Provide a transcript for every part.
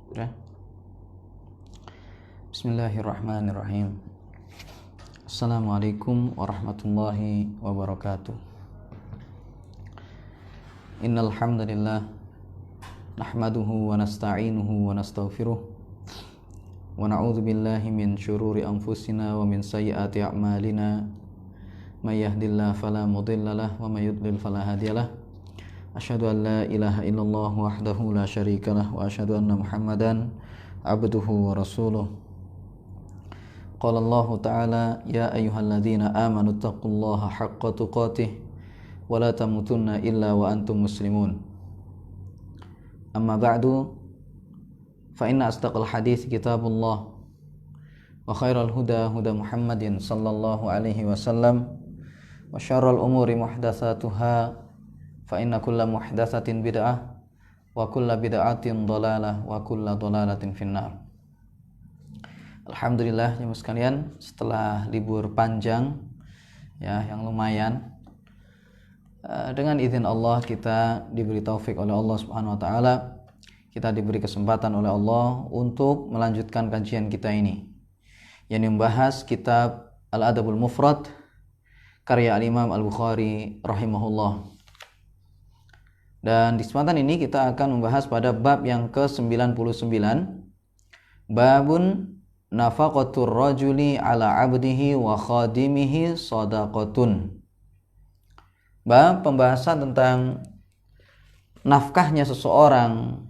Udah. Bismillahirrahmanirrahim. Assalamualaikum warahmatullahi wabarakatuh. Innal hamdalillah nahmaduhu wa nasta'inuhu wa nastaghfiruh wa na'udzu billahi min syururi anfusina wa min sayyiati a'malina may yahdihillahu fala mudhillalah wa may yudlil fala hadiyalah. Asyhadu an la ilaha illallah wahdahu la syarikalah wa asyhadu anna Muhammadan abduhu wa rasuluh. Qala Allah ta'ala ya ayyuhalladzina amanu taqullaha haqqa tuqatih wa la tamutunna illa wa antum muslimun. Amma ba'du, fa inna asdaqal hadits kitabullah wa khairal huda huda Muhammadin sallallahu alaihi wasallam wa syarral umuri muhdatsatuha fa inna kulla muhdatsatin bid'ah wa kulla bid'atin dhalalah wa kulla dhalalatin finnar. Alhamdulillah jemaah sekalian, setelah libur panjang ya yang lumayan, dengan izin Allah kita diberi taufik oleh Allah Subhanahu wa taala, kita diberi kesempatan oleh Allah untuk melanjutkan kajian kita ini yang membahas kitab Al-Adabul Mufrad karya Al-Imam Al-Bukhari rahimahullah. Dan di kesempatan ini kita akan membahas pada bab yang ke-99, babun nafaqatur rajuli ala abdihi wa khadimihi shadaqatun. Bab pembahasan tentang nafkahnya seseorang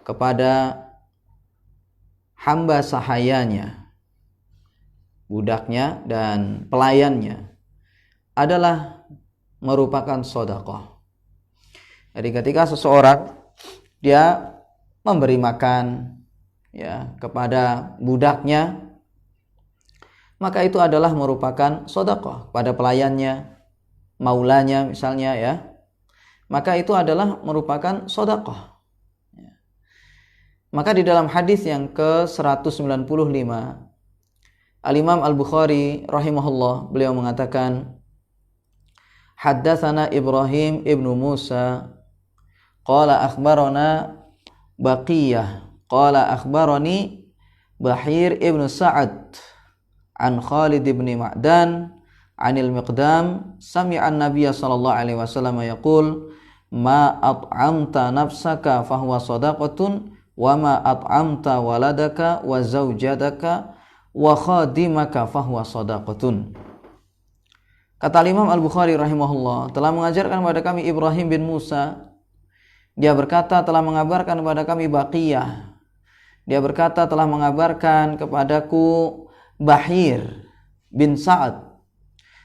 kepada hamba sahayanya, budaknya dan pelayannya adalah merupakan sedekah. Jadi ketika seseorang dia memberi makan ya kepada budaknya, maka itu adalah merupakan sedekah. Pada pelayannya, maulanya misalnya ya, maka itu adalah merupakan sedekah. Ya. Maka di dalam hadis yang ke-195, Al-Imam Al-Bukhari rahimahullah beliau mengatakan, haddatsana Ibrahim ibnu Musa qala akhbarana Baqiyah qala akhbarani Bahir ibnu Sa'ad an Khalid ibn Ma'dan anil Miqdam sami'an Nabiyya sallallahu alaihi wasallam yaqul ma at'amta nafsaka fahuwa shadaqatun wa ma at'amta waladaka wa zawjataka wa khadimaka fahuwa shadaqatun. Kata Imam Al-Bukhari rahimahullah, telah mengajarkan kepada kami Ibrahim bin Musa. Dia berkata telah mengabarkan kepada kami Baqiyah. Dia berkata telah mengabarkan kepadaku Bahir bin Sa'ad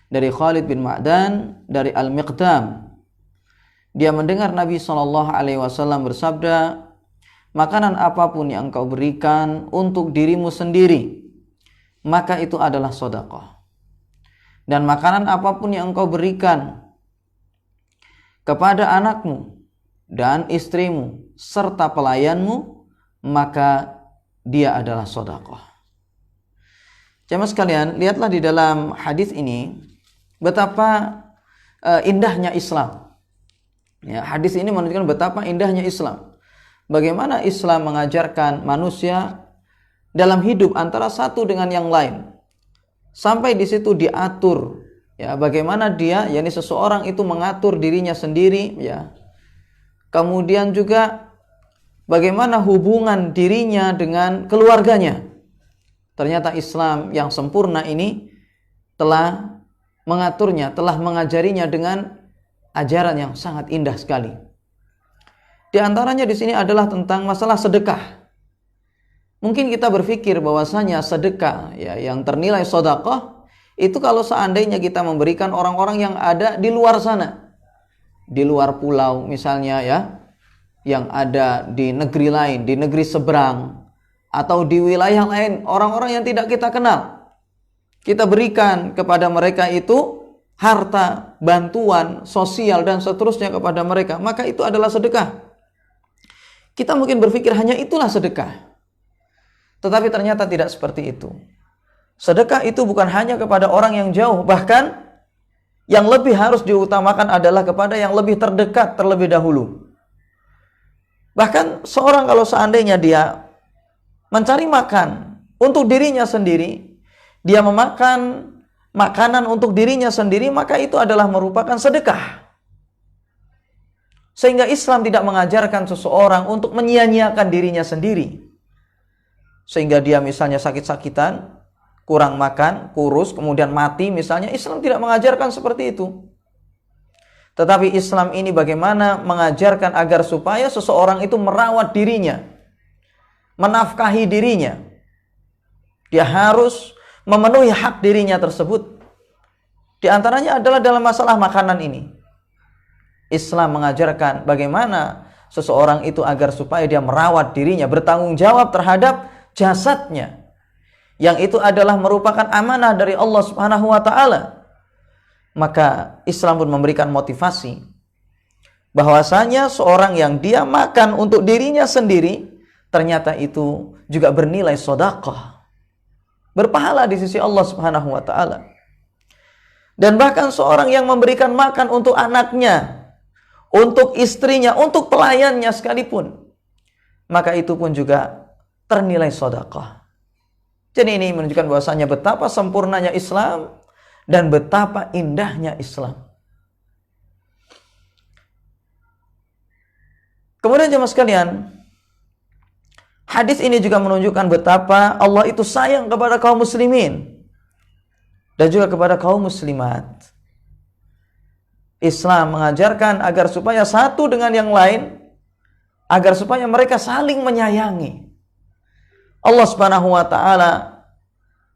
dari Khalid bin Ma'dan dari Al-Miqdam. Dia mendengar Nabi SAW bersabda, makanan apapun yang engkau berikan untuk dirimu sendiri, maka itu adalah sedekah. Dan makanan apapun yang engkau berikan kepada anakmu dan istrimu serta pelayanmu, maka dia adalah sedekah. Jemaah sekalian, lihatlah di dalam hadis ini betapa indahnya Islam. Ya, hadis ini menunjukkan betapa indahnya Islam. Bagaimana Islam mengajarkan manusia dalam hidup antara satu dengan yang lain. Sampai di situ diatur ya bagaimana dia, yakni seseorang itu mengatur dirinya sendiri ya. Kemudian juga bagaimana hubungan dirinya dengan keluarganya. Ternyata Islam yang sempurna ini telah mengaturnya, telah mengajarinya dengan ajaran yang sangat indah sekali. Di antaranya di sini adalah tentang masalah sedekah. Mungkin kita berpikir bahwasanya sedekah ya yang ternilai sedekah itu kalau seandainya kita memberikan orang-orang yang ada di luar sana. Di luar pulau misalnya ya, yang ada di negeri lain, di negeri seberang, atau di wilayah lain, orang-orang yang tidak kita kenal. Kita berikan kepada mereka itu harta, bantuan, sosial, dan seterusnya kepada mereka, maka itu adalah sedekah. Kita mungkin berpikir hanya itulah sedekah. Tetapi ternyata tidak seperti itu. Sedekah itu bukan hanya kepada orang yang jauh, bahkan yang lebih harus diutamakan adalah kepada yang lebih terdekat terlebih dahulu. Bahkan seorang kalau seandainya dia mencari makan untuk dirinya sendiri, dia memakan makanan untuk dirinya sendiri, maka itu adalah merupakan sedekah. Sehingga Islam tidak mengajarkan seseorang untuk menyia-nyiakan dirinya sendiri. Sehingga dia misalnya sakit-sakitan, kurang makan, kurus, kemudian mati misalnya. Islam tidak mengajarkan seperti itu. Tetapi Islam ini bagaimana mengajarkan agar supaya seseorang itu merawat dirinya, menafkahi dirinya. Dia harus memenuhi hak dirinya tersebut. Di antaranya adalah dalam masalah makanan ini. Islam mengajarkan bagaimana seseorang itu agar supaya dia merawat dirinya, bertanggung jawab terhadap jasadnya. Yang itu adalah merupakan amanah dari Allah Subhanahu wa taala. Maka Islam pun memberikan motivasi bahwasanya seorang yang dia makan untuk dirinya sendiri, ternyata itu juga bernilai sedekah, berpahala di sisi Allah Subhanahu wa taala. Dan bahkan seorang yang memberikan makan untuk anaknya, untuk istrinya, untuk pelayannya sekalipun, maka itu pun juga ternilai sedekah. Jadi ini menunjukkan bahwasanya betapa sempurnanya Islam dan betapa indahnya Islam. Kemudian jemaah sekalian, hadis ini juga menunjukkan betapa Allah itu sayang kepada kaum muslimin dan juga kepada kaum muslimat. Islam mengajarkan agar supaya satu dengan yang lain, agar supaya mereka saling menyayangi. Allah Subhanahu wa taala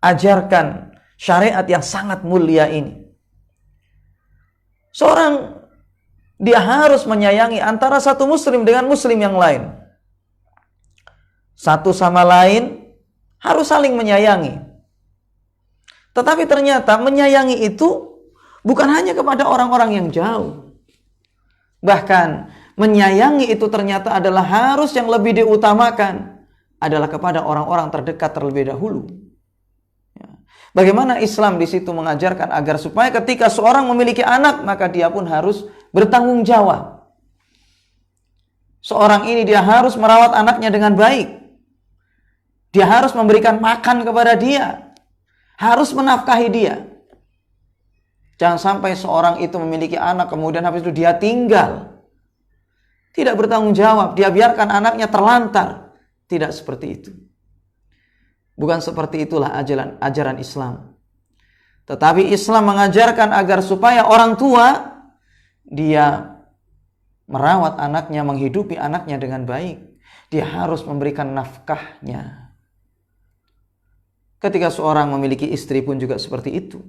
ajarkan syariat yang sangat mulia ini. Seorang dia harus menyayangi antara satu muslim dengan muslim yang lain. Satu sama lain harus saling menyayangi. Tetapi ternyata menyayangi itu bukan hanya kepada orang-orang yang jauh. Bahkan menyayangi itu ternyata adalah harus yang lebih diutamakan adalah kepada orang-orang terdekat terlebih dahulu. Bagaimana Islam di situ mengajarkan agar supaya ketika seorang memiliki anak, maka dia pun harus bertanggung jawab. Seorang ini dia harus merawat anaknya dengan baik. Dia harus memberikan makan kepada dia. Harus menafkahi dia. Jangan sampai seorang itu memiliki anak, kemudian habis itu dia tinggal. Tidak bertanggung jawab, dia biarkan anaknya terlantar. Tidak seperti itu. Bukan seperti itulah ajaran Islam. Tetapi Islam mengajarkan agar supaya orang tua dia merawat anaknya, menghidupi anaknya dengan baik. Dia harus memberikan nafkahnya. Ketika seorang memiliki istri pun juga seperti itu.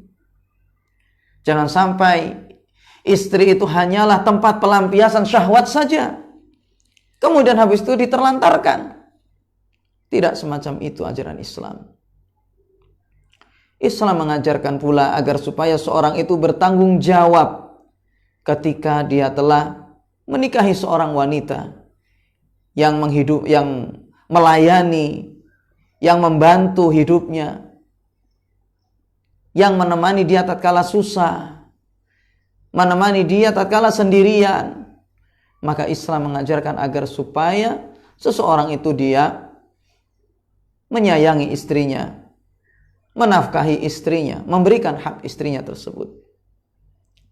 Jangan sampai istri itu hanyalah tempat pelampiasan syahwat saja. Kemudian habis itu diterlantarkan. Tidak semacam itu ajaran Islam. Islam mengajarkan pula agar supaya seorang itu bertanggung jawab ketika dia telah menikahi seorang wanita yang melayani, yang membantu hidupnya, yang menemani dia tatkala susah, menemani dia tatkala sendirian. Maka Islam mengajarkan agar supaya seseorang itu dia menyayangi istrinya, menafkahi istrinya, memberikan hak istrinya tersebut.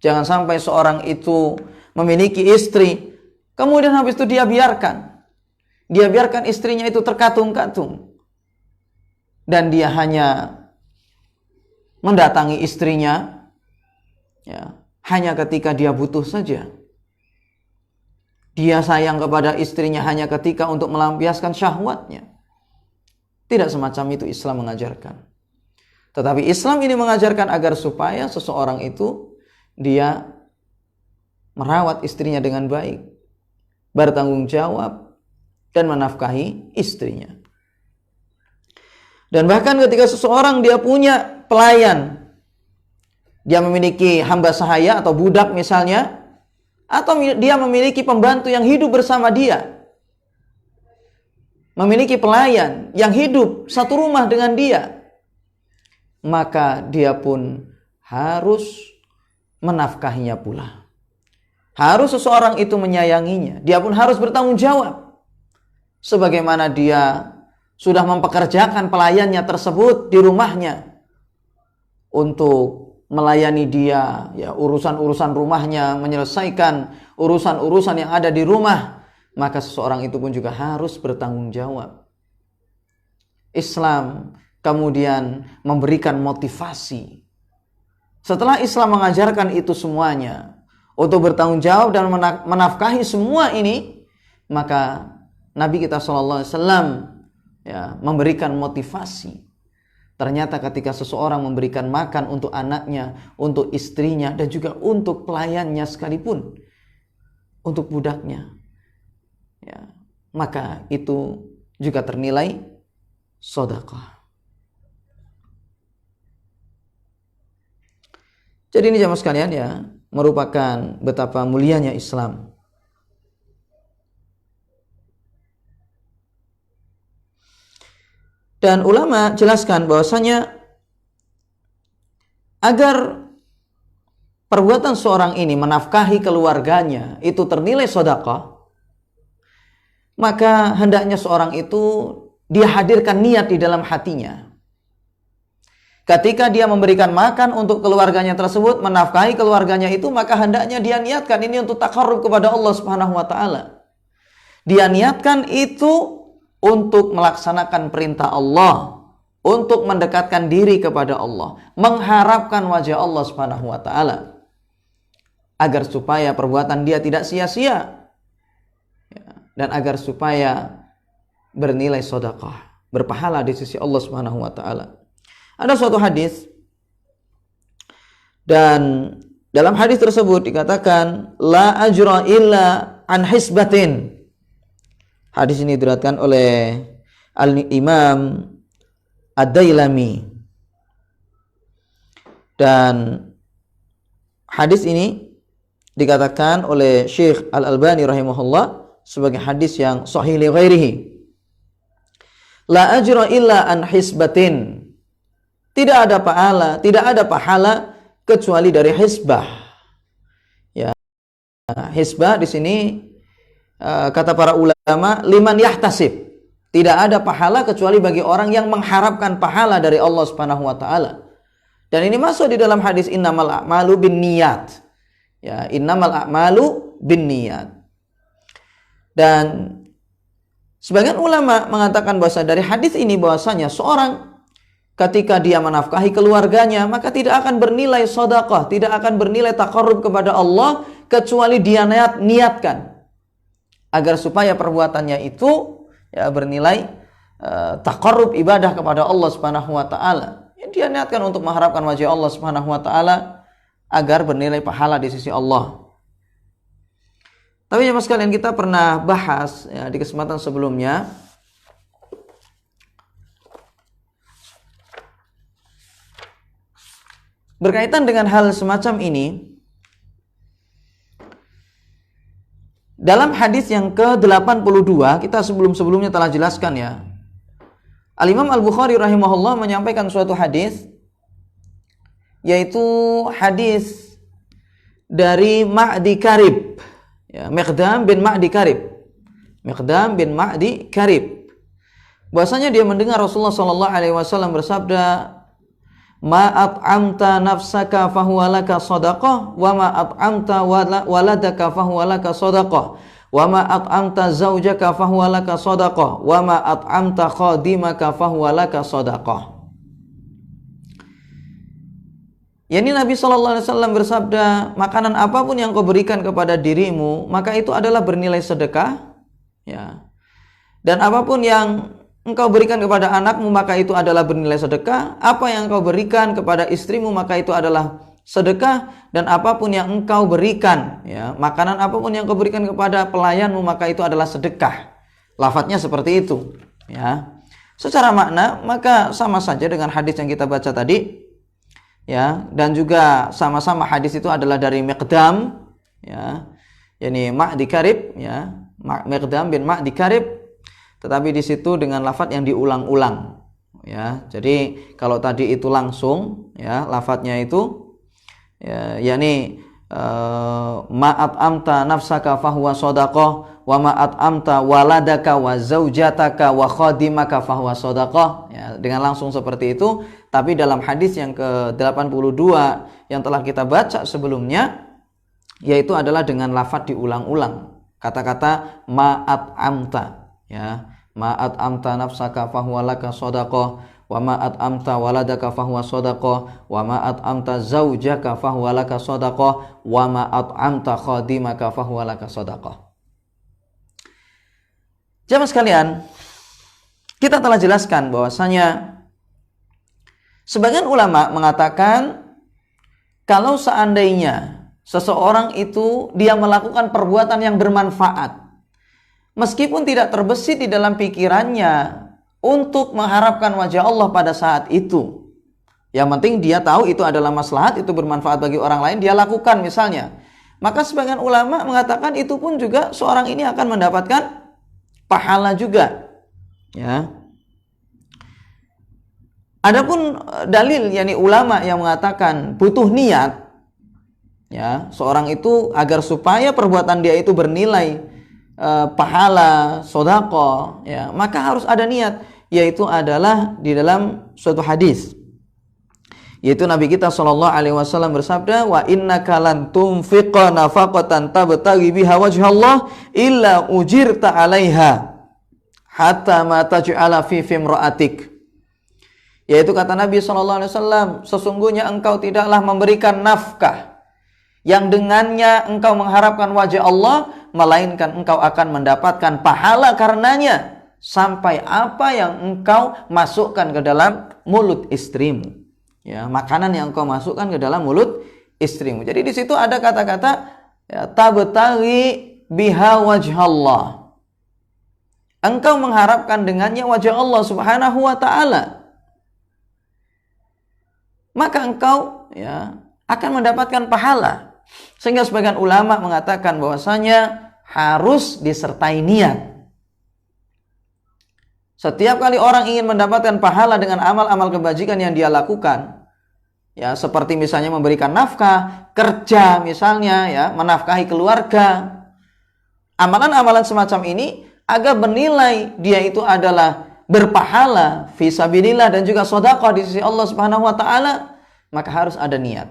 Jangan sampai seorang itu memiliki istri, kemudian habis itu dia biarkan istrinya itu terkatung-katung, dan dia hanya mendatangi istrinya hanya ketika dia butuh saja. Dia sayang kepada istrinya hanya ketika untuk melampiaskan syahwatnya. Tidak semacam itu Islam mengajarkan. Tetapi Islam ini mengajarkan agar supaya seseorang itu dia merawat istrinya dengan baik, bertanggung jawab, dan menafkahi istrinya. Dan bahkan ketika seseorang dia punya pelayan, dia memiliki hamba sahaya atau budak misalnya, atau dia memiliki pembantu yang hidup bersama dia, memiliki pelayan yang hidup satu rumah dengan dia, maka dia pun harus menafkahinya pula. Harus seseorang itu menyayanginya. Dia pun harus bertanggung jawab. Sebagaimana dia sudah mempekerjakan pelayannya tersebut di rumahnya untuk melayani dia, ya, urusan-urusan rumahnya, menyelesaikan urusan-urusan yang ada di rumah, maka seseorang itu pun juga harus bertanggung jawab. Islam kemudian memberikan motivasi. Setelah Islam mengajarkan itu semuanya untuk bertanggung jawab dan menafkahi semua ini, maka Nabi kita SAW ya, memberikan motivasi. Ternyata ketika seseorang memberikan makan untuk anaknya, untuk istrinya, dan juga untuk pelayannya sekalipun, untuk budaknya, ya, maka itu juga ternilai sedekah. Jadi ini jamaah sekalian ya, merupakan betapa mulianya Islam. Dan ulama jelaskan bahwasanya agar perbuatan seorang ini menafkahi keluarganya itu ternilai sedekah, maka hendaknya seorang itu dia hadirkan niat di dalam hatinya. Ketika dia memberikan makan untuk keluarganya tersebut, menafkahi keluarganya itu, maka hendaknya dia niatkan ini untuk taqarrub kepada Allah Subhanahu wa taala. Dia niatkan itu untuk melaksanakan perintah Allah, untuk mendekatkan diri kepada Allah, mengharapkan wajah Allah Subhanahu wa taala, agar supaya perbuatan dia tidak sia-sia, dan agar supaya bernilai sedekah, berpahala di sisi Allah Subhanahu wa taala. Ada suatu hadis, dan dalam hadis tersebut dikatakan la ajra illa an hisbatin. Hadis ini diriwayatkan oleh Al-Imam Ad-Dailami. Dan hadis ini dikatakan oleh Syekh Al-Albani rahimahullah sebagai hadis yang sahih li ghairihi. La ajra illa an hisbatin. Tidak ada pahala kecuali dari hisbah. Ya. Hisbah di sini kata para ulama liman yahtasib. Tidak ada pahala kecuali bagi orang yang mengharapkan pahala dari Allah Subhanahu wa taala. Dan ini masuk di dalam hadis innamal a'malu binniyat. Ya, innamal a'malu binniyat. Dan sebagian ulama mengatakan bahwa dari hadis ini bahwasanya seorang ketika dia menafkahi keluarganya, maka tidak akan bernilai sedekah, tidak akan bernilai taqarrub kepada Allah kecuali dia niatkan agar supaya perbuatannya itu ya bernilai taqarrub ibadah kepada Allah Subhanahu wa taala. Dia niatkan untuk mengharapkan wajah Allah Subhanahu wa taala agar bernilai pahala di sisi Allah. Tapi jemaah sekalian, kita pernah bahas ya, di kesempatan sebelumnya berkaitan dengan hal semacam ini. Dalam hadis yang ke-82, kita sebelum-sebelumnya telah jelaskan ya. Al-Imam Al-Bukhari rahimahullah menyampaikan suatu hadis, yaitu hadis dari Ma'di Karib, ya, Miqdam bin Ma'di Karib. Miqdam bin Ma'di Karib. Bahwasanya dia mendengar Rasulullah sallallahu alaihi wasallam bersabda, ma at'amta nafsaka fahuwa laka sadaqah wa ma at'amta waladaka fahuwa laka sadaqah wa ma at'amta zaujaka fahuwa laka sadaqah wa ma at'amta khadimaka fahuwa laka sadaqah. Yani Nabi SAW bersabda, makanan apapun yang kau berikan kepada dirimu, maka itu adalah bernilai sedekah, ya. Dan apapun yang engkau berikan kepada anakmu, maka itu adalah bernilai sedekah. Apa yang engkau berikan kepada istrimu, maka itu adalah sedekah. Dan apapun yang engkau berikan, ya, makanan apapun yang engkau berikan kepada pelayanmu, maka itu adalah sedekah. Lafadznya seperti itu, ya. Secara makna, maka sama saja dengan hadis yang kita baca tadi, ya. Dan juga sama-sama hadis itu adalah dari Miqdam, ya, yani Ma'di Karib, ya, Miqdam bin Ma'di Karib. Tetapi di situ dengan lafadz yang diulang-ulang, ya. Jadi kalau tadi itu langsung, ya, lafadznya itu, ya, yakni ma'at amta nafsaka fahuwa shadaqah wa ma'at amta waladaka wa zaujataka wa khadimaka fahuwa shadaqah, ya, dengan langsung seperti itu. Tapi dalam hadis yang ke-82 yang telah kita baca sebelumnya, yaitu adalah dengan lafaz diulang-ulang kata-kata ma'at amta, ya, ma'at amta nafsaka fahuwa laka shadaqah wa ma'at amta waladaka fahuwa shadaqah wa ma'at amta zaujaka fahuwa laka shadaqah wa ma'at amta khadimaka fahuwa laka shadaqah. Jamaah sekalian, kita telah jelaskan bahwasanya sebagian ulama mengatakan kalau seandainya seseorang itu dia melakukan perbuatan yang bermanfaat, meskipun tidak terbesit di dalam pikirannya untuk mengharapkan wajah Allah pada saat itu, yang penting dia tahu itu adalah maslahat, itu bermanfaat bagi orang lain, dia lakukan misalnya, maka sebagian ulama mengatakan itu pun juga seorang ini akan mendapatkan pahala juga, ya. Adapun dalil, yakni ulama yang mengatakan butuh niat, ya, seorang itu agar supaya perbuatan dia itu bernilai pahala, sedekah, ya, maka harus ada niat, yaitu adalah di dalam suatu hadis, yaitu Nabi kita sallallahu alaihi wasallam bersabda, wa innaka lan tunfiqa nafaqatan tabtaghi biha wajhallah illa ujirta 'alaiha hatta ma taj'ala fi imra'atik. Yaitu kata Nabi sallallahu alaihi wasallam, sesungguhnya engkau tidaklah memberikan nafkah yang dengannya engkau mengharapkan wajah Allah, melainkan engkau akan mendapatkan pahala karenanya sampai apa yang engkau masukkan ke dalam mulut istrimu, ya, makanan yang engkau masukkan ke dalam mulut istrimu. Jadi di situ ada kata-kata, ya, tabtaghi biha wajhallah, engkau mengharapkan dengannya wajah Allah Subhanahu wa taala, maka engkau, ya, akan mendapatkan pahala. Sehingga sebagian ulama mengatakan bahwasanya harus disertai niat. Setiap kali orang ingin mendapatkan pahala dengan amal-amal kebajikan yang dia lakukan, ya, seperti misalnya memberikan nafkah, kerja misalnya, ya, menafkahi keluarga, amalan-amalan semacam ini agar bernilai dia itu adalah berpahala fisabilillah dan juga sedekah di sisi Allah Subhanahu wa taala, maka harus ada niat,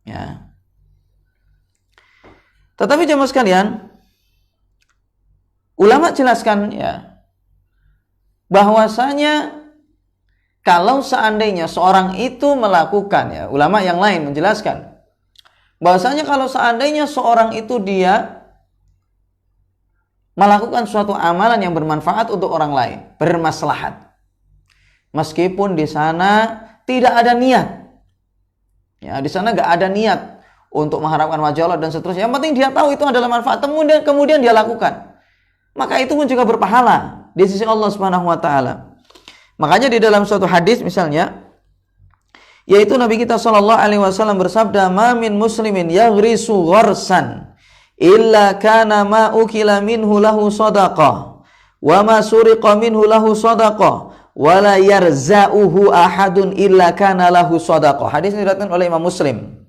ya. Tetapi jemaah sekalian, ulama jelaskan, ya, bahwasanya kalau seandainya seorang itu melakukan, ya, ulama yang lain menjelaskan bahwasanya kalau seandainya seorang itu dia melakukan suatu amalan yang bermanfaat untuk orang lain, bermaslahat, meskipun di sana tidak ada niat, ya, di sana nggak ada niat untuk mengharapkan wajah Allah dan seterusnya, yang penting dia tahu itu adalah manfaat, kemudian dia lakukan, maka itu pun juga berpahala di sisi Allah Subhanahu wa taala. Makanya di dalam suatu hadis misalnya, yaitu Nabi kita sallallahu alaihi wasallam bersabda, "Ma min muslimin yaghrisu gharsan illa kana ma ukila minhu lahu shadaqah wa ma suriqa minhu lahu shadaqah wa la yarza'uhu ahadun illa kana lahu shadaqah." Hadis ini diriwayatkan oleh Imam Muslim.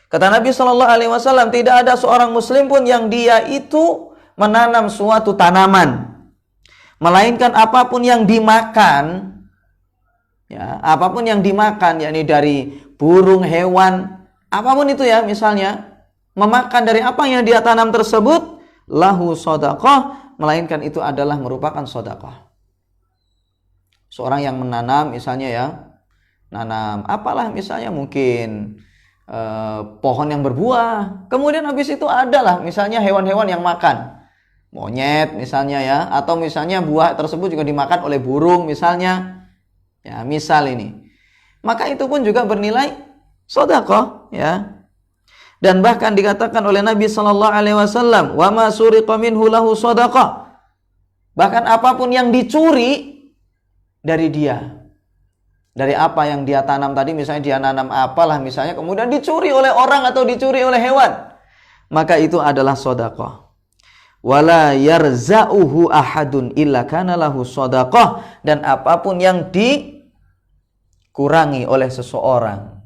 Kata Nabi sallallahu alaihi wasallam, tidak ada seorang muslim pun yang dia itu menanam suatu tanaman, melainkan apapun yang dimakan, ya, apapun yang dimakan, yakni dari burung, hewan, apapun itu, ya, misalnya memakan dari apa yang dia tanam tersebut, lahu shadaqah, melainkan itu adalah merupakan sedekah. Seorang yang menanam misalnya, ya, nanam apalah misalnya, mungkin pohon yang berbuah, kemudian habis itu adalah misalnya hewan-hewan yang makan, monyet misalnya, ya, atau misalnya buah tersebut juga dimakan oleh burung misalnya, ya, misal ini, maka itu pun juga bernilai sedekah, ya. Dan bahkan dikatakan oleh Nabi sallallahu alaihi wasallam, wa ma suriqa minhu lahu sedekah, bahkan apapun yang dicuri dari dia, dari apa yang dia tanam tadi, misalnya dia nanam apalah misalnya, kemudian dicuri oleh orang atau dicuri oleh hewan, maka itu adalah sedekah. Wala yarza'uhu ahadun illa kana lahu shadaqah, dan apapun yang dikurangi oleh seseorang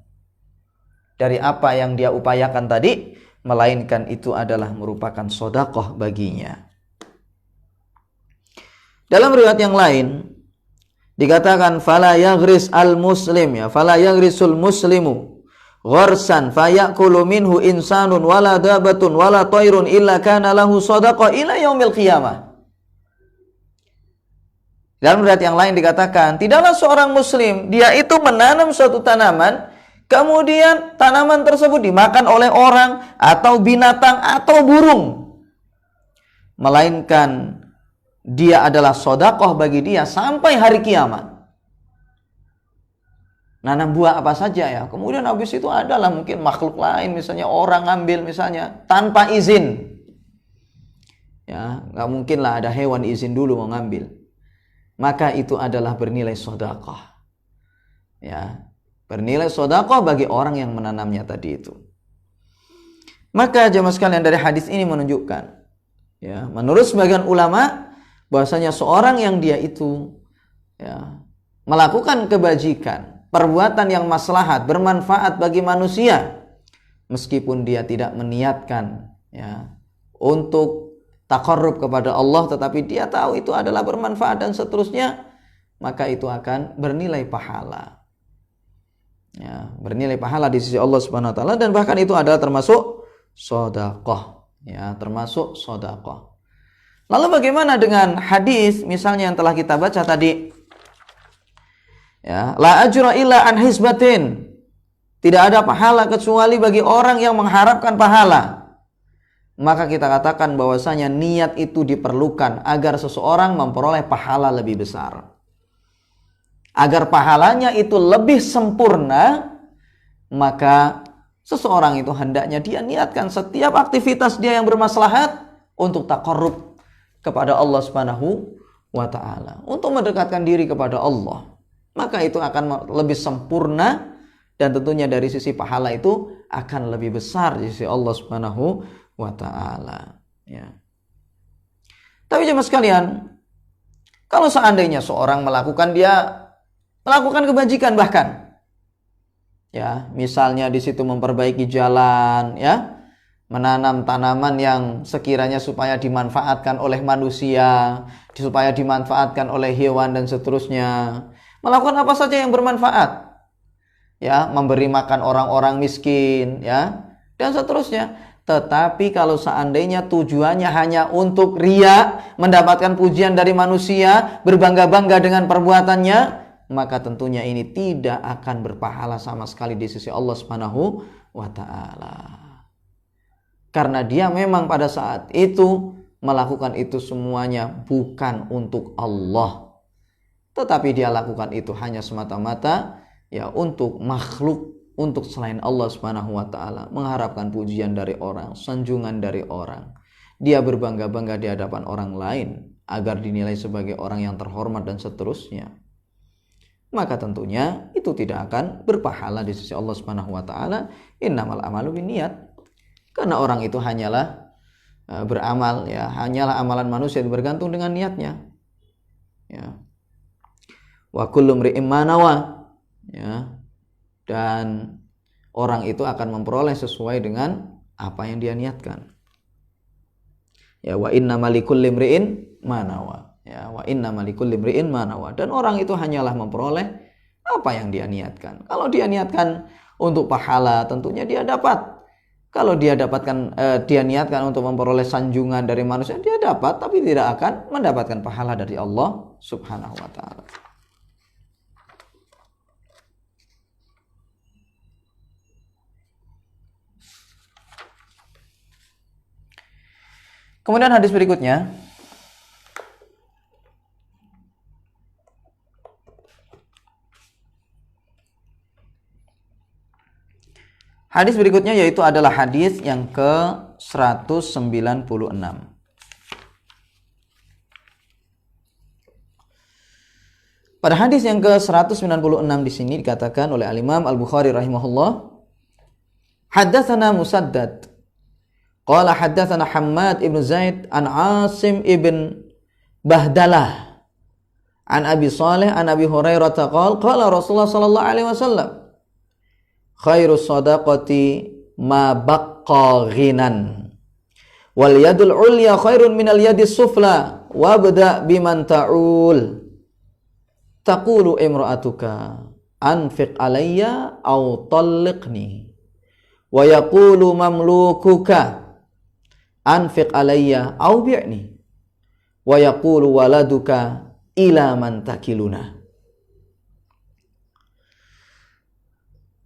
dari apa yang dia upayakan tadi, melainkan itu adalah merupakan sedekah baginya. Dalam riwayat yang lain dikatakan fala yaghris al-muslim, ya, fala yaghrisul muslimu gharsan fayakulu minhu insanun wala dabatun wala tairun illa kana lahu sadaqah ila yaumil qiyamah. Dalam riwayat yang lain dikatakan, tidaklah seorang muslim dia itu menanam suatu tanaman, kemudian tanaman tersebut dimakan oleh orang atau binatang atau burung, melainkan dia adalah sedekah bagi dia sampai hari kiamat. Nanam buah apa saja ya, kemudian habis itu adalah mungkin makhluk lain, misalnya orang ngambil misalnya tanpa izin. Ya, nggak mungkin lah ada hewan izin dulu mau ngambil. Maka itu adalah bernilai sedekah. Ya, bernilai sedekah bagi orang yang menanamnya tadi itu. Maka jemaah sekalian, dari hadis ini menunjukkan, ya, menurut sebagian ulama, bahwasanya seorang yang dia itu, ya, melakukan kebajikan, perbuatan yang maslahat, bermanfaat bagi manusia, meskipun dia tidak meniatkan, ya, untuk taqarrub kepada Allah, tetapi dia tahu itu adalah bermanfaat dan seterusnya, maka itu akan bernilai pahala. Ya, bernilai pahala di sisi Allah Subhanahu wa taala, dan bahkan itu adalah termasuk sedekah, ya, termasuk sedekah. Lalu bagaimana dengan hadis misalnya yang telah kita baca tadi? Ya, la ajra illa an hisbatin. Tidak ada pahala kecuali bagi orang yang mengharapkan pahala. Maka kita katakan bahwasanya niat itu diperlukan agar seseorang memperoleh pahala lebih besar. Agar pahalanya itu lebih sempurna, maka seseorang itu hendaknya dia niatkan setiap aktivitas dia yang bermaslahat untuk taqarrub kepada Allah Subhanahu wa taala, untuk mendekatkan diri kepada Allah. Maka itu akan lebih sempurna, dan tentunya dari sisi pahala itu akan lebih besar di sisi Allah Subhanahu wa taala, ya. Tapi jemaah sekalian, kalau seandainya seorang melakukan kebajikan, bahkan, ya, misalnya di situ memperbaiki jalan, ya, menanam tanaman yang sekiranya supaya dimanfaatkan oleh manusia, supaya dimanfaatkan oleh hewan dan seterusnya. Melakukan apa saja yang bermanfaat. Ya, memberi makan orang-orang miskin, ya, dan seterusnya. Tetapi kalau seandainya tujuannya hanya untuk riya, mendapatkan pujian dari manusia, berbangga-bangga dengan perbuatannya, maka tentunya ini tidak akan berpahala sama sekali di sisi Allah Subhanahu wa taala. Karena dia memang pada saat itu melakukan itu semuanya bukan untuk Allah, tetapi dia lakukan itu hanya semata-mata, ya, untuk makhluk, untuk selain Allah Subhanahu wa taala, mengharapkan pujian dari orang, sanjungan dari orang. Dia berbangga-bangga di hadapan orang lain agar dinilai sebagai orang yang terhormat dan seterusnya. Maka tentunya itu tidak akan berpahala di sisi Allah Subhanahu wa taala. Innamal a'malu binniyat. Karena orang itu hanyalah beramal, ya, hanyalah amalan manusia yang bergantung dengan niatnya. Ya. Wa kullu mri'in ma nawa, ya. Dan orang itu akan memperoleh sesuai dengan apa yang dia niatkan. Ya, wa innamal likulli mri'in ma nawa. Ya, wa innamal likulli mri'in ma nawa. Dan orang itu hanyalah memperoleh apa yang dia niatkan. Kalau dia niatkan untuk pahala, tentunya dia dapat. Kalau dia niatkan untuk memperoleh sanjungan dari manusia, dia dapat, tapi tidak akan mendapatkan pahala dari Allah Subhanahu wa taala. Kemudian hadis berikutnya, hadis berikutnya yaitu adalah hadis yang ke-196. Pada hadis yang ke-196 di sini dikatakan oleh Al-Imam Al-Bukhari rahimahullah, haddatsana Musaddad qala haddatsana Hammad ibn Zaid an Asim ibn Bahdalah an Abi Saleh an Abi Hurairah qala qala Rasulullah sallallahu alaihi wasallam khairus shadaqati ma baqqa ghinan wal yadul ulya khairun minal yadis sufla wabda biman ta'ul taqulu imra'atuka anfiq alayya aw talliqni wa yaqulu mamlukuka anfiq alayya aw bi'ni wa yaqulu waladuka ila man takiluna.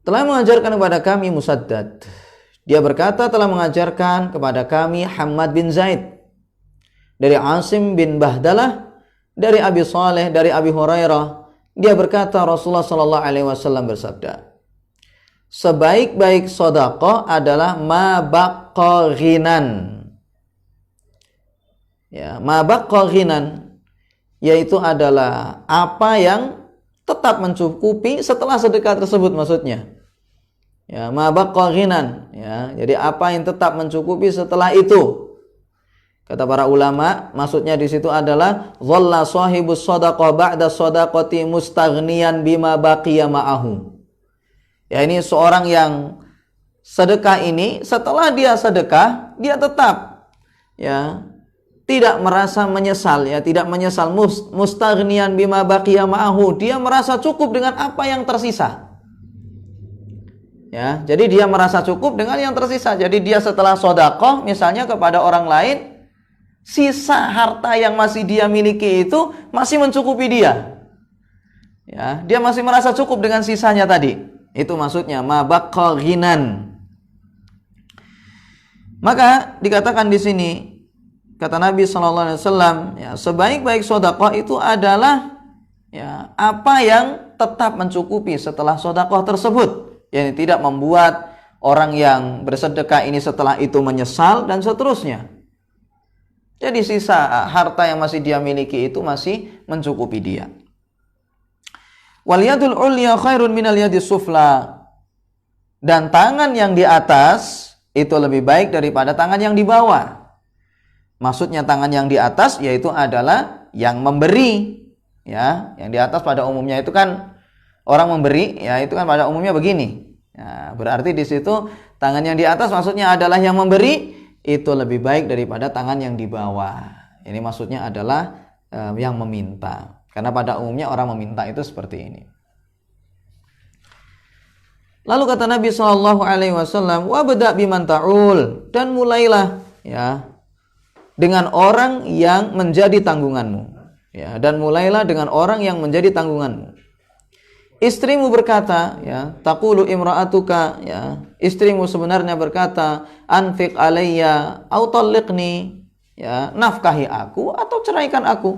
Telah mengajarkan kepada kami Musaddad, dia berkata telah mengajarkan kepada kami Hammad bin Zaid dari Asim bin Bahdalah dari Abi Saleh dari Abi Hurairah. Dia berkata Rasulullah sallallahu alaihi wasallam bersabda, sebaik-baik sedekah adalah ma baqqa ghinan. Ya, ma baqqa ghinan yaitu adalah apa yang tetap mencukupi setelah sedekah tersebut maksudnya. Ya, ma baqqa ghinan, ya. Jadi apa yang tetap mencukupi setelah itu. Kata para ulama, maksudnya di situ adalah dhalla sahibus shadaqah ba'da shadaqati mustaghniyan bima baqiya ma'ahu. Ya, ini seorang yang sedekah ini setelah dia sedekah, dia tetap ya tidak merasa menyesal, ya, tidak menyesal, mustaghniyan bima baqiya ma'ahu. Dia merasa cukup dengan apa yang tersisa. Ya, jadi dia merasa cukup dengan yang tersisa. Jadi dia setelah sedekah misalnya kepada orang lain, sisa harta yang masih dia miliki itu masih mencukupi dia. Ya, dia masih merasa cukup dengan sisanya tadi. Itu maksudnya ma baqqa ghinan. Maka dikatakan di sini kata Nabi sallallahu alaihi wasallam, ya, sebaik-baik sedekah itu adalah ya apa yang tetap mencukupi setelah sedekah tersebut. Yang tidak membuat orang yang bersedekah ini setelah itu menyesal dan seterusnya. Jadi sisa harta yang masih dia miliki itu masih mencukupi dia. Wal yadul ulya khairun minal yadis sufla. Dan tangan yang di atas itu lebih baik daripada tangan yang di bawah. Maksudnya tangan yang di atas yaitu adalah yang memberi. Ya, yang di atas pada umumnya itu kan orang memberi, ya itu kan pada umumnya begini. Ya, berarti di situ tangan yang di atas maksudnya adalah yang memberi itu lebih baik daripada tangan yang di bawah. Ini maksudnya adalah yang meminta. Karena pada umumnya orang meminta itu seperti ini. Lalu kata Nabi sallallahu alaihi wasallam, "Wabda biman ta'ul," dan mulailah ya dengan orang yang menjadi tanggunganmu. Ya, dan mulailah dengan orang yang menjadi tanggunganmu. Istrimu berkata, ya, taqulu imra'atuka, ya, istrimu sebenarnya berkata, anfiq alayya aw talliqni, ya, nafkahi aku atau ceraikan aku.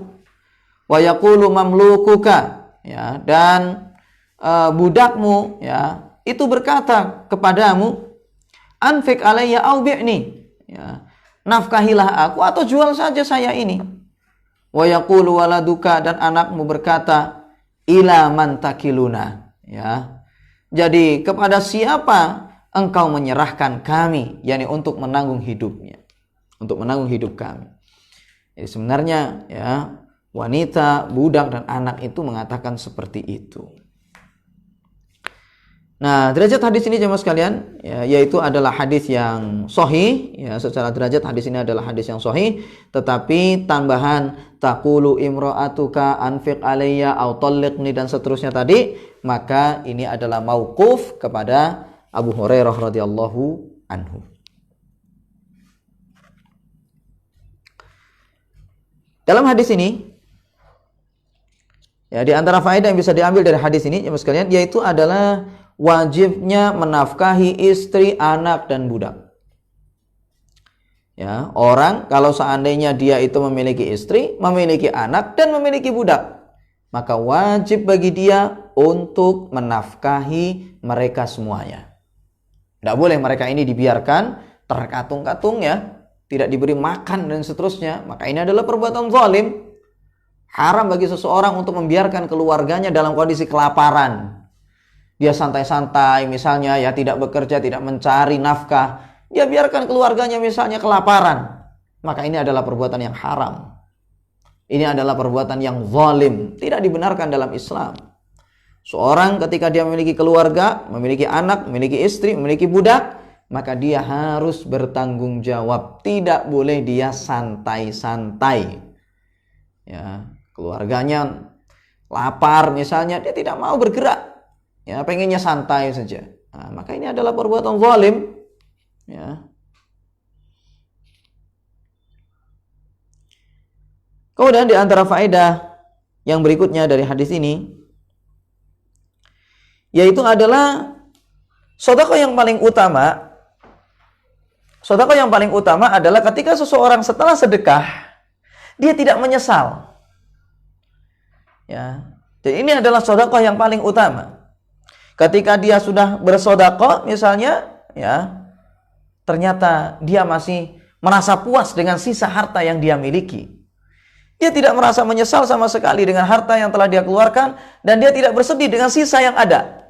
Wa yaqulu mamlukuka, ya, dan budakmu, ya, itu berkata kepadamu, anfiq alayya aw bi'ni, ya, nafkahilah aku atau jual saja saya ini. Wa yaqulu waladuka, dan anakmu berkata, ila man takiluna, ya. Jadi kepada siapa engkau menyerahkan kami, yakni untuk menanggung hidupnya, untuk menanggung hidup kami. Jadi sebenarnya ya wanita, budak dan anak itu mengatakan seperti itu. Nah, derajat hadis ini jemaah sekalian, ya, yaitu adalah hadis yang sahih, ya, secara derajat hadis ini adalah hadis yang sahih, tetapi tambahan taqulu imra'atuka anfiq alayya aw talliqni dan seterusnya tadi, maka ini adalah mauquf kepada Abu Hurairah radhiyallahu anhu. Dalam hadis ini, ya, di antara faedah yang bisa diambil dari hadis ini jemaah sekalian, yaitu adalah wajibnya menafkahi istri, anak, dan budak. Ya, orang kalau seandainya dia itu memiliki istri, memiliki anak, dan memiliki budak, maka wajib bagi dia untuk menafkahi mereka semuanya. Tidak boleh mereka ini dibiarkan terkatung-katung, ya, tidak diberi makan dan seterusnya. Maka ini adalah perbuatan zalim. Haram bagi seseorang untuk membiarkan keluarganya dalam kondisi kelaparan. Dia santai-santai misalnya, ya, tidak bekerja, tidak mencari nafkah, dia biarkan keluarganya misalnya kelaparan, maka ini adalah perbuatan yang haram. Ini adalah perbuatan yang zalim, tidak dibenarkan dalam Islam. Seorang ketika dia memiliki keluarga, memiliki anak, memiliki istri, memiliki budak, maka dia harus bertanggung jawab. Tidak boleh dia santai-santai. Ya, keluarganya lapar misalnya, dia tidak mau bergerak. Ya, pengennya santai saja. Nah, maka ini adalah perbuatan zalim. Ya. Kemudian di antara faedah yang berikutnya dari hadis ini, yaitu adalah sedekah yang paling utama. Sedekah yang paling utama adalah ketika seseorang setelah sedekah, dia tidak menyesal. Ya. Jadi ini adalah sedekah yang paling utama. Ketika dia sudah bersedekah misalnya, ya, ternyata dia masih merasa puas dengan sisa harta yang dia miliki. Dia tidak merasa menyesal sama sekali dengan harta yang telah dia keluarkan, dan dia tidak bersedih dengan sisa yang ada.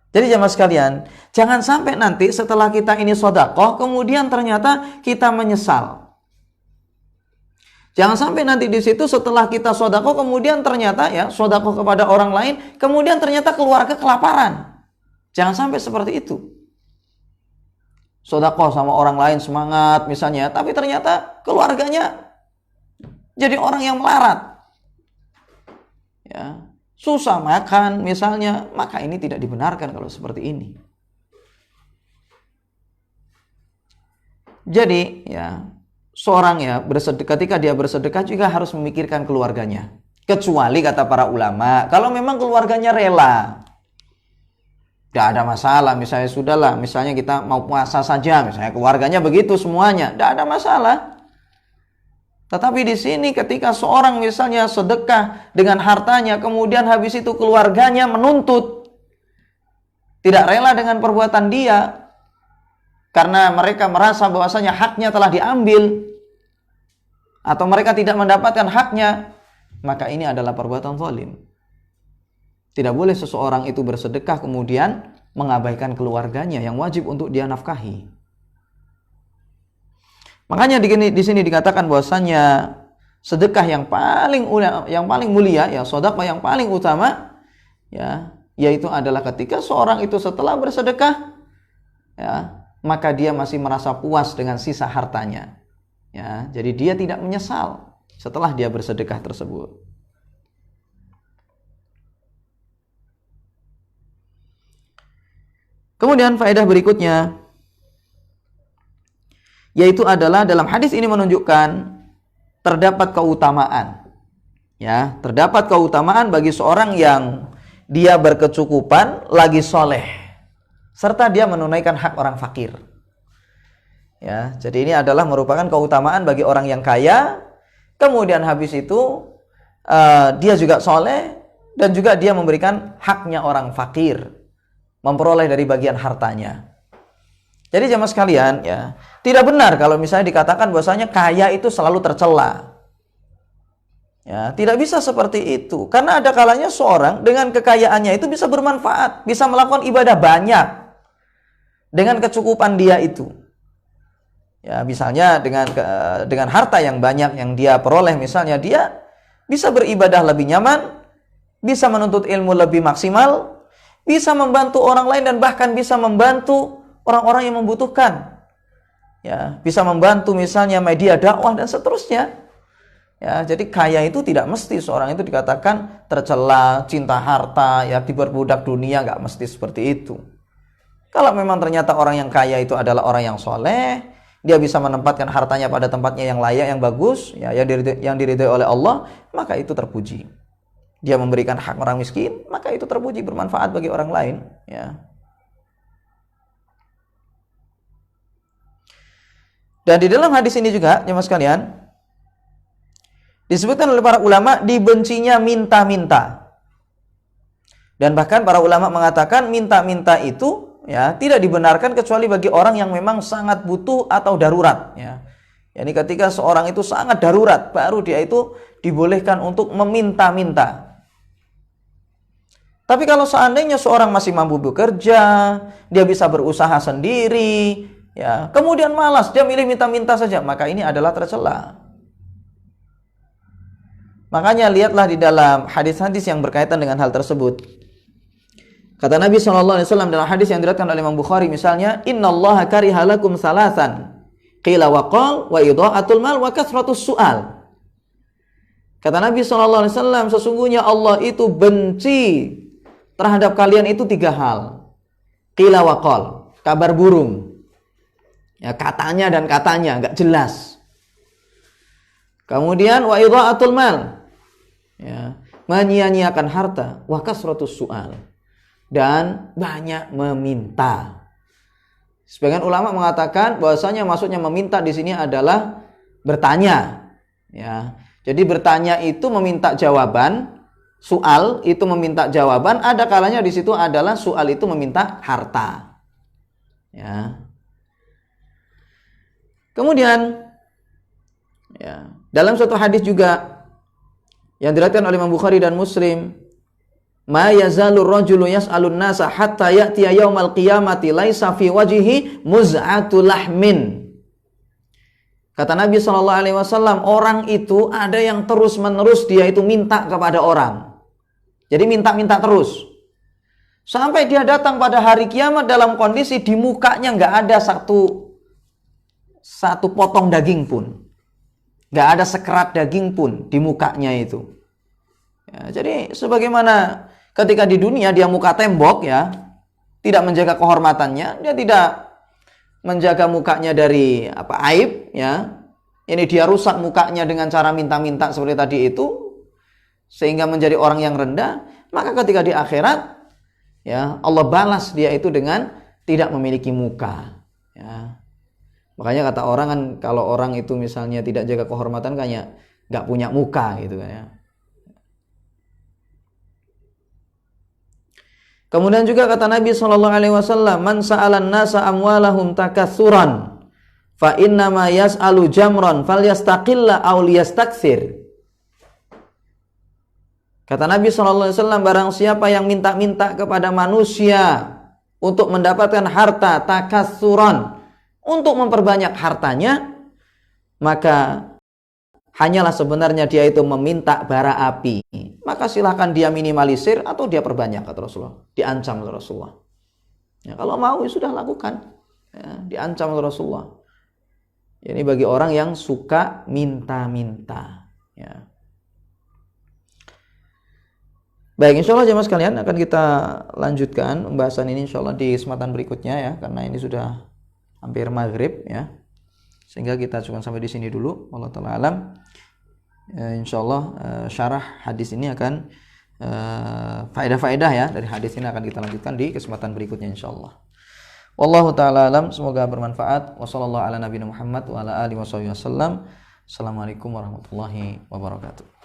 Jadi jemaah sekalian, jangan sampai nanti setelah kita ini sedekah, kemudian ternyata kita menyesal. Jangan sampai nanti di situ setelah kita sedekah, kemudian ternyata ya sedekah kepada orang lain, kemudian ternyata keluarga kelaparan. Jangan sampai seperti itu. Sedekah sama orang lain semangat misalnya, tapi ternyata keluarganya jadi orang yang melarat. Ya. Susah makan misalnya, maka ini tidak dibenarkan kalau seperti ini. Jadi ya, seorang ya ketika dia bersedekah juga harus memikirkan keluarganya. Kecuali kata para ulama, kalau memang keluarganya rela, tidak ada masalah. Misalnya sudahlah, misalnya kita mau puasa saja, misalnya keluarganya begitu semuanya, tidak ada masalah. Tetapi di sini ketika seorang misalnya sedekah dengan hartanya, kemudian habis itu keluarganya menuntut, tidak rela dengan perbuatan dia, karena mereka merasa bahwasanya haknya telah diambil, atau mereka tidak mendapatkan haknya, maka ini adalah perbuatan zalim. Tidak boleh seseorang itu bersedekah kemudian mengabaikan keluarganya yang wajib untuk dia nafkahi. Makanya di sini dikatakan bahwasanya sedekah yang paling mulia, ya sedekah yang paling utama, ya, yaitu adalah ketika seorang itu setelah bersedekah, ya, maka dia masih merasa puas dengan sisa hartanya. Ya, jadi dia tidak menyesal setelah dia bersedekah tersebut. Kemudian faedah berikutnya, yaitu adalah dalam hadis ini menunjukkan terdapat keutamaan. Ya, terdapat keutamaan bagi seorang yang dia berkecukupan, lagi soleh, serta dia menunaikan hak orang fakir. Ya, jadi ini adalah merupakan keutamaan bagi orang yang kaya, kemudian habis itu dia juga soleh, dan juga dia memberikan haknya orang fakir, memperoleh dari bagian hartanya. Jadi jemaah sekalian, ya, tidak benar kalau misalnya dikatakan bahwasanya kaya itu selalu tercela. Ya, tidak bisa seperti itu. Karena ada kalanya seorang dengan kekayaannya itu bisa bermanfaat, bisa melakukan ibadah banyak dengan kecukupan dia itu. Ya, misalnya dengan harta yang banyak yang dia peroleh, misalnya dia bisa beribadah lebih nyaman, bisa menuntut ilmu lebih maksimal, bisa membantu orang lain, dan bahkan bisa membantu orang-orang yang membutuhkan. Ya, bisa membantu misalnya media dakwah dan seterusnya. Ya, jadi kaya itu tidak mesti seorang itu dikatakan tercela, cinta harta, ya, diperbudak dunia, nggak mesti seperti itu. Kalau memang ternyata orang yang kaya itu adalah orang yang soleh, dia bisa menempatkan hartanya pada tempatnya yang layak, yang bagus, ya, yang diridhai oleh Allah, maka itu terpuji. Dia memberikan hak orang miskin, maka itu terpuji, bermanfaat bagi orang lain. Ya. Dan di dalam hadis ini juga, jemaah sekalian, disebutkan oleh para ulama dibencinya minta-minta. Dan bahkan para ulama mengatakan minta-minta itu, ya, tidak dibenarkan kecuali bagi orang yang memang sangat butuh atau darurat. Ya. Yani ketika seorang itu sangat darurat, baru dia itu dibolehkan untuk meminta-minta. Tapi kalau seandainya seorang masih mampu bekerja, dia bisa berusaha sendiri, ya, kemudian malas, dia milih minta-minta saja, maka ini adalah tercela. Makanya lihatlah di dalam hadis-hadis yang berkaitan dengan hal tersebut. Kata Nabi SAW dalam hadis yang diriwayatkan oleh Imam Bukhari misalnya, innallaha kariha lakum salasan qila wa qal wa idha'atul mal wa kathratus su'al. Kata Nabi SAW, sesungguhnya Allah itu benci terhadap kalian itu 3 hal. Qila wa qal, kabar burung. Ya, katanya dan katanya enggak jelas. Kemudian wa idha'atul mal, ya, menyia-nyiakan harta, wa kasratus su'al, dan banyak meminta. Sebagian ulama mengatakan bahwasanya maksudnya meminta di sini adalah bertanya, ya. Jadi bertanya itu meminta jawaban, soal itu meminta jawaban, ada kalanya di situ adalah soal itu meminta harta. Ya. Kemudian ya, dalam suatu hadis juga yang diriwayatkan oleh Imam Bukhari dan Muslim, ma yazalur rajulu yas'alun nasa hatta ya'tiya yaumal qiyamati laisa fi wajhihi muz'atu lahmin. Kata Nabi SAW, orang itu ada yang terus-menerus dia itu minta kepada orang. Jadi minta-minta terus. Sampai dia datang pada hari kiamat dalam kondisi di mukanya nggak ada satu potong daging pun. Nggak ada sekerat daging pun di mukanya itu. Ya, jadi sebagaimana ketika di dunia dia muka tembok, ya, tidak menjaga kehormatannya, dia tidak menjaga mukanya dari aib, ya. Ini dia rusak mukanya dengan cara minta-minta seperti tadi itu, sehingga menjadi orang yang rendah. Maka ketika di akhirat, ya, Allah balas dia itu dengan tidak memiliki muka, ya. Makanya kata orang kan, kalau orang itu misalnya tidak jaga kehormatan, kayaknya nggak punya muka gitu kan, ya. Kemudian juga kata Nabi SAW, man sa'alan nasa amwalahum takatsuran fa innama yas'alu jamran falyastaqilla aw liyastakthir. Kata Nabi SAW, barang siapa yang minta-minta kepada manusia untuk mendapatkan harta takatsuran, untuk memperbanyak hartanya, maka hanyalah sebenarnya dia itu meminta bara api. Maka silahkan dia minimalisir atau dia perbanyak, kata Rasulullah. Diancam oleh Rasulullah. Ya, kalau mau ya sudah lakukan. Ya, diancam oleh Rasulullah. Ini bagi orang yang suka minta-minta. Ya. Baik, insya Allah jemaah sekalian akan kita lanjutkan pembahasan ini insya Allah di kesempatan berikutnya, ya, karena ini sudah hampir maghrib, ya. Sehingga kita cukupkan sampai di sini dulu. Wallahu ta'ala alam. Insyaallah syarah hadis ini akan faedah-faedah, ya, dari hadis ini akan kita lanjutkan di kesempatan berikutnya insyaallah. Wallahu ta'ala alam. Semoga bermanfaat. Wassallallahu ala nabiyina Muhammad wa ala alihi wasallam. Assalamualaikum warahmatullahi wabarakatuh.